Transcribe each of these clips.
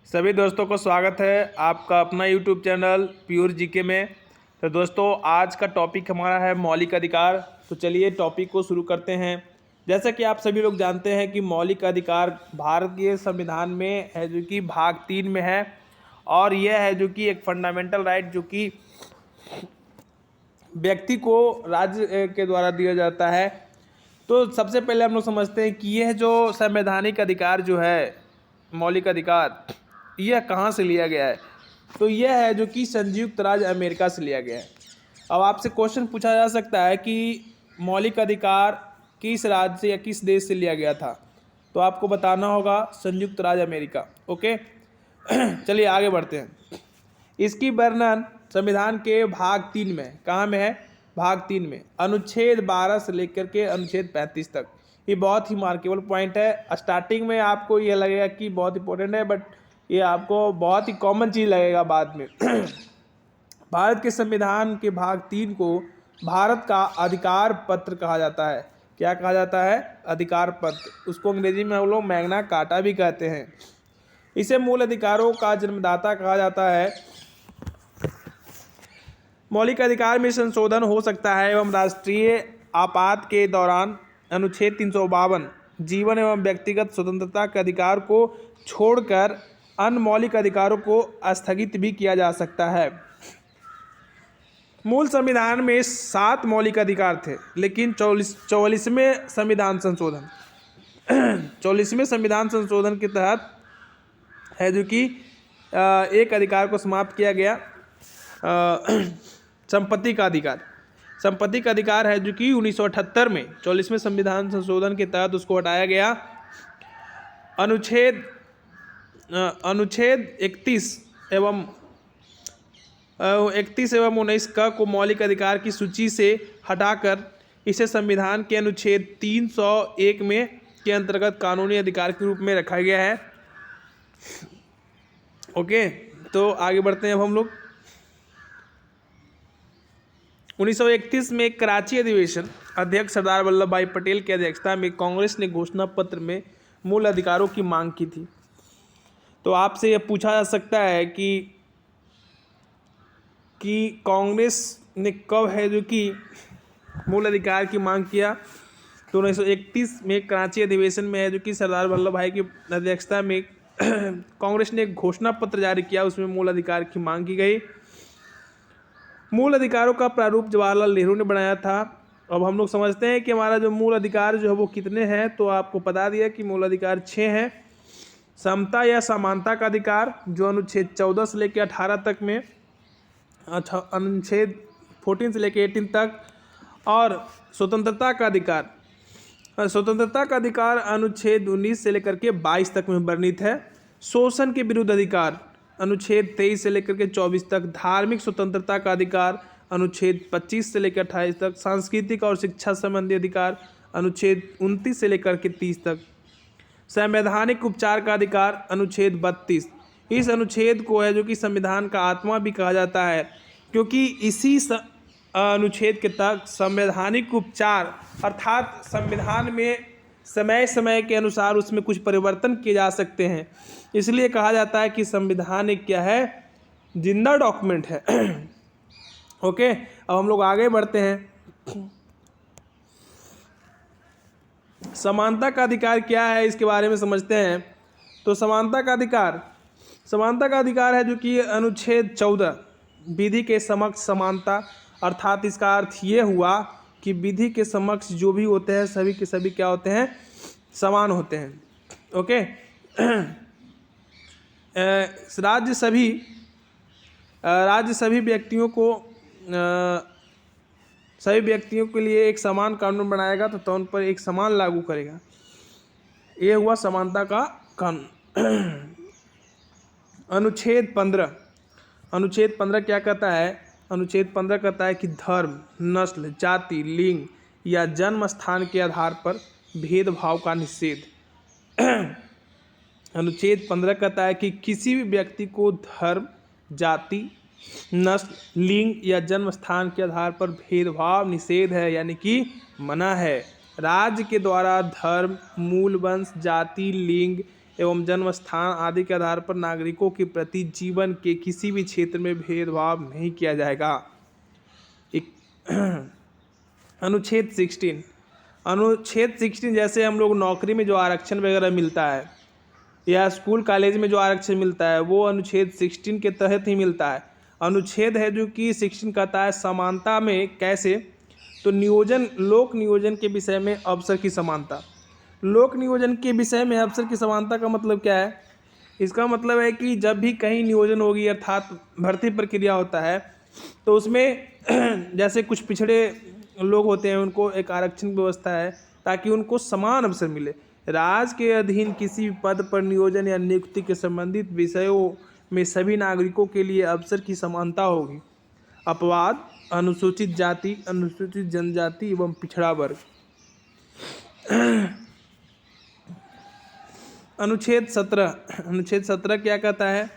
सभी दोस्तों को स्वागत है आपका अपना YouTube चैनल प्योर जीके में। तो दोस्तों आज का टॉपिक हमारा है मौलिक अधिकार। तो चलिए टॉपिक को शुरू करते हैं। जैसा कि आप सभी लोग जानते हैं कि मौलिक अधिकार भारतीय संविधान में है जो कि भाग 3 में है, और यह है जो कि एक फंडामेंटल राइट जो कि व्यक्ति को राज्य के द्वारा दिया जाता है। तो सबसे पहले हम लोग समझते हैं कि यह जो संवैधानिक अधिकार जो है मौलिक अधिकार, यह कहाँ से लिया गया है। तो यह है जो कि संयुक्त राज्य अमेरिका से लिया गया है। अब आपसे क्वेश्चन पूछा जा सकता है कि मौलिक अधिकार किस राज्य से या किस देश से लिया गया था, तो आपको बताना होगा संयुक्त राज्य अमेरिका। ओके चलिए आगे बढ़ते हैं। इसकी वर्णन संविधान के भाग 3 में, कहाँ में है, भाग 3 में अनुच्छेद 12 से लेकर के अनुच्छेद 35 तक। ये बहुत ही मार्केबल पॉइंट है। स्टार्टिंग में आपको ये लगेगा कि बहुत इंपॉर्टेंट है, बट ये आपको बहुत ही कॉमन चीज़ लगेगा बाद में। भारत के संविधान के भाग 3 को भारत का अधिकार पत्र कहा जाता है। क्या कहा जाता है? अधिकार पत्र। उसको अंग्रेजी में हम लोग मैग्ना कार्टा भी कहते हैं। इसे मूल अधिकारों का जन्मदाता कहा जाता है। मौलिक अधिकार में संशोधन हो सकता है एवं राष्ट्रीय आपात के दौरान अनुच्छेद 352 जीवन एवं व्यक्तिगत स्वतंत्रता के अधिकार को छोड़कर अन्य मौलिक अधिकारों को स्थगित भी किया जा सकता है। मूल संविधान में 7 मौलिक अधिकार थे, लेकिन 44वें संविधान संशोधन 44वें संविधान संशोधन के तहत है जो कि एक अधिकार को समाप्त किया गया, संपत्ति का अधिकार। संपत्ति का अधिकार है जो कि 1978 में 44वें संविधान संशोधन के तहत उसको हटाया गया। अनुच्छेद 31 एवं 19 को मौलिक अधिकार की सूची से हटाकर इसे संविधान के अनुच्छेद 301 में के अंतर्गत कानूनी अधिकार के रूप में रखा गया है। ओके, तो आगे बढ़ते हैं अब हम लोग। 1931 में कराची अधिवेशन अध्यक्ष सरदार वल्लभ भाई पटेल की अध्यक्षता में कांग्रेस ने घोषणा पत्र में मूल अधिकारों की मांग की थी। तो आपसे यह पूछा जा सकता है कि कांग्रेस ने कब है जो कि मूल अधिकार की मांग किया। तो 1931 में कराची अधिवेशन में है जो कि सरदार वल्लभ भाई की अध्यक्षता में कांग्रेस ने एक घोषणा पत्र जारी किया, उसमें मूल अधिकार की मांग की गई। मूल अधिकारों का प्रारूप जवाहरलाल नेहरू ने बनाया था। अब हम लोग समझते हैं कि हमारा जो मूल अधिकार जो है वो कितने हैं। तो आपको बता दिया कि मूल अधिकार 6 हैं। समता या समानता का अधिकार जो अनुच्छेद 14 से लेकर 18 तक में, अनुच्छेद 14 से लेकर 18 तक, और स्वतंत्रता का अधिकार, स्वतंत्रता का अधिकार अनुच्छेद 19 से लेकर के 22 तक में वर्णित है। शोषण के विरुद्ध अधिकार अनुच्छेद 23 से लेकर के 24 तक। धार्मिक स्वतंत्रता का अधिकार अनुच्छेद 25 से लेकर 28 तक। सांस्कृतिक और शिक्षा संबंधी अधिकार अनुच्छेद 29 से लेकर के 30 तक। संवैधानिक उपचार का अधिकार अनुच्छेद 32। इस अनुच्छेद को है जो कि संविधान का आत्मा भी कहा जाता है, क्योंकि इसी अनुच्छेद के तहत संवैधानिक उपचार अर्थात संविधान में समय समय के अनुसार उसमें कुछ परिवर्तन किए जा सकते हैं। इसलिए कहा जाता है कि संविधान एक क्या है, जिंदा डॉक्यूमेंट है। ओके, अब हम लोग आगे बढ़ते हैं। समानता का अधिकार क्या है इसके बारे में समझते हैं। तो समानता का अधिकार है जो कि अनुच्छेद 14 विधि के समक्ष समानता, अर्थात इसका अर्थ ये हुआ कि विधि के समक्ष जो भी होते हैं सभी के सभी क्या होते हैं, समान होते हैं। ओके, राज्य सभी व्यक्तियों के लिए एक समान कानून बनाएगा तो उन पर एक समान लागू करेगा। ये हुआ समानता का कानून। अनुच्छेद 15 क्या कहता है? अनुच्छेद 15 कहता है कि धर्म, नस्ल, जाति, लिंग या जन्म स्थान के आधार पर भेदभाव का निषेध। अनुच्छेद 15 कहता है कि किसी भी व्यक्ति को धर्म, जाति, नस्ल, लिंग या जन्म स्थान के आधार पर भेदभाव निषेध है, यानी कि मना है। राज्य के द्वारा धर्म, मूल वंश, जाति, लिंग एवं जन्म स्थान आदि के आधार पर नागरिकों के प्रति जीवन के किसी भी क्षेत्र में भेदभाव नहीं किया जाएगा। अनुच्छेद 16, अनुच्छेद 16 जैसे हम लोग नौकरी में जो आरक्षण वगैरह मिलता है या स्कूल कॉलेज में जो आरक्षण मिलता है वो अनुच्छेद 16 के तहत ही मिलता है। अनुच्छेद है जो कि 16 कहता है समानता में कैसे, तो नियोजन, लोक नियोजन के विषय में अवसर की समानता। लोक नियोजन के विषय में अवसर की समानता का मतलब क्या है? इसका मतलब है कि जब भी कहीं नियोजन होगी अर्थात भर्ती प्रक्रिया होता है तो उसमें जैसे कुछ पिछड़े लोग होते हैं उनको एक आरक्षण की व्यवस्था है ताकि उनको समान अवसर मिले। राज्य के अधीन किसी भी पद पर नियोजन या नियुक्ति के संबंधित विषयों में सभी नागरिकों के लिए अवसर की समानता होगी। अपवाद अनुसूचित जाति, अनुसूचित जनजाति एवं पिछड़ा वर्ग। अनुच्छेद 17, अनुच्छेद 17 क्या कहता है?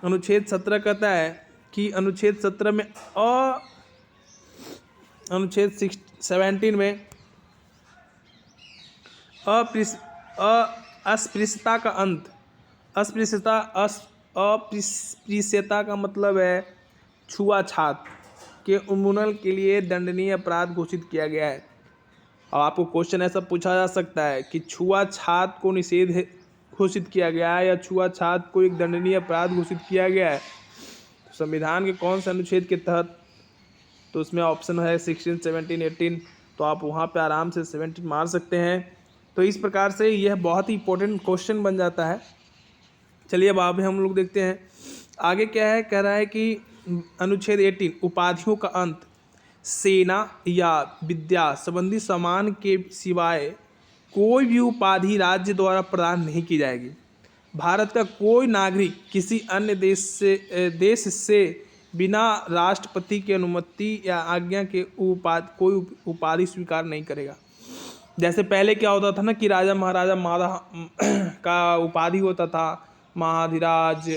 अनुच्छेद 17 कहता है कि अनुच्छेद 17 में अनुच्छेद 17 में अस्पृश्यता का अंत। अस्पृश्यता का मतलब है छुआछूत के उन्मूलन के लिए दंडनीय अपराध घोषित किया गया है। अब आपको क्वेश्चन ऐसा पूछा जा सकता है कि छुआछूत को निषेध घोषित किया गया है या छुआछूत को एक दंडनीय अपराध घोषित किया गया है तो संविधान के कौन से अनुच्छेद के तहत? तो उसमें ऑप्शन है 16, 17, 18, तो आप वहाँ पे आराम से 17 मार सकते हैं। तो इस प्रकार से यह बहुत ही इंपॉर्टेंट क्वेश्चन बन जाता है। चलिए अब आगे हम लोग देखते हैं आगे क्या है। कह रहा है कि अनुच्छेद 18 उपाधियों का अंत। सेना या विद्या संबंधी सम्मान के सिवाय कोई भी उपाधि राज्य द्वारा प्रदान नहीं की जाएगी। भारत का कोई नागरिक किसी अन्य देश से बिना राष्ट्रपति की अनुमति या आज्ञा के कोई उपाधि स्वीकार नहीं करेगा। जैसे पहले क्या होता था ना कि राजा महाराजा माधा का उपाधि होता था, महाधिराज,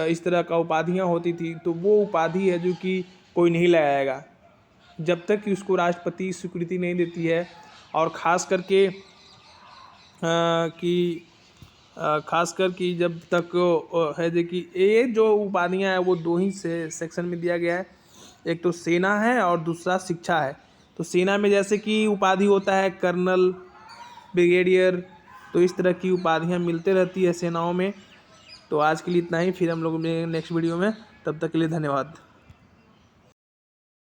इस तरह का उपाधियाँ होती थी। तो वो उपाधि है जो कि कोई नहीं लगाएगा जब तक कि उसको राष्ट्रपति स्वीकृति नहीं देती है। और ख़ास कर कि जब तक है जो कि ये जो उपाधियाँ हैं वो दो ही से सेक्शन में दिया गया है, एक तो सेना है और दूसरा शिक्षा है। तो सेना में जैसे कि उपाधि होता है कर्नल, ब्रिगेडियर, तो इस तरह की उपाधियाँ मिलते रहती है सेनाओं में। तो आज के लिए इतना ही, फिर हम लोग नेक्स्ट वीडियो में, तब तक के लिए धन्यवाद।